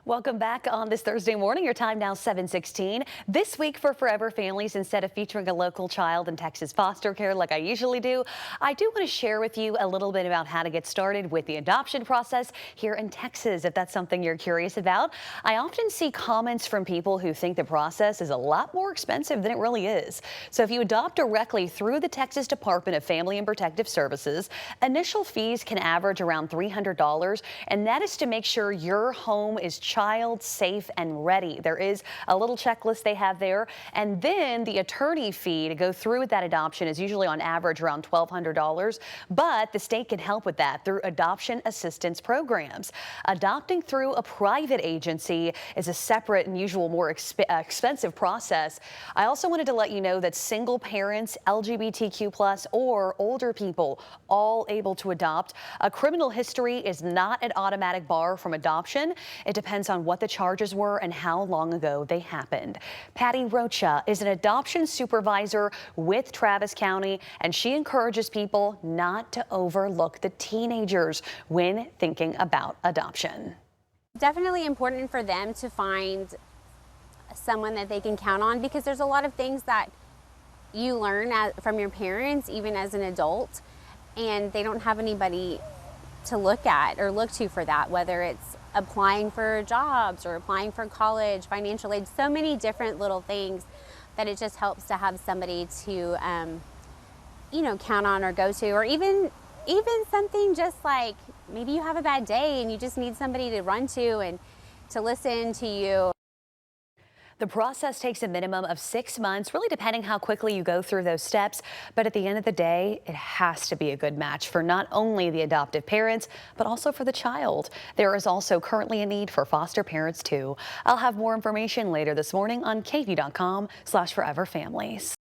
Welcome back on this Thursday morning. Your time now 7:16. This week for Forever Families, instead of featuring a local child in Texas foster care like I usually do, I do want to share with you a little bit about how to get started with the adoption process here in Texas, if that's something you're curious about. I often see comments from people who think the process is a lot more expensive than it really is. So if you adopt directly through the Texas Department of Family and Protective Services, initial fees can average around $300, and that is to make sure your home is child safe and ready. There is a little checklist they have there. And then the attorney fee to go through with that adoption is usually on average around $1,200. But the state can help with that through adoption assistance programs. Adopting through a private agency is a separate and usual more expensive process. I also wanted to let you know that single parents, LGBTQ+, or older people all able to adopt. A criminal history is not an automatic bar from adoption. It depends on what the charges were and how long ago they happened. Patty Rocha is an adoption supervisor with Travis County, and she encourages people not to overlook the teenagers when thinking about adoption. Definitely important for them to find someone that they can count on, because there's a lot of things that you learn from your parents, even as an adult, and they don't have anybody to look at or look to for that, whether it's applying for jobs or applying for college, financial aid, so many different little things that it just helps to have somebody to, count on or go to, or even something just like maybe you have a bad day and you just need somebody to run to and to listen to you. The process takes a minimum of 6 months, really depending how quickly you go through those steps. But at the end of the day, it has to be a good match for not only the adoptive parents, but also for the child. There is also currently a need for foster parents too. I'll have more information later this morning on KVUE.com/foreverfamilies.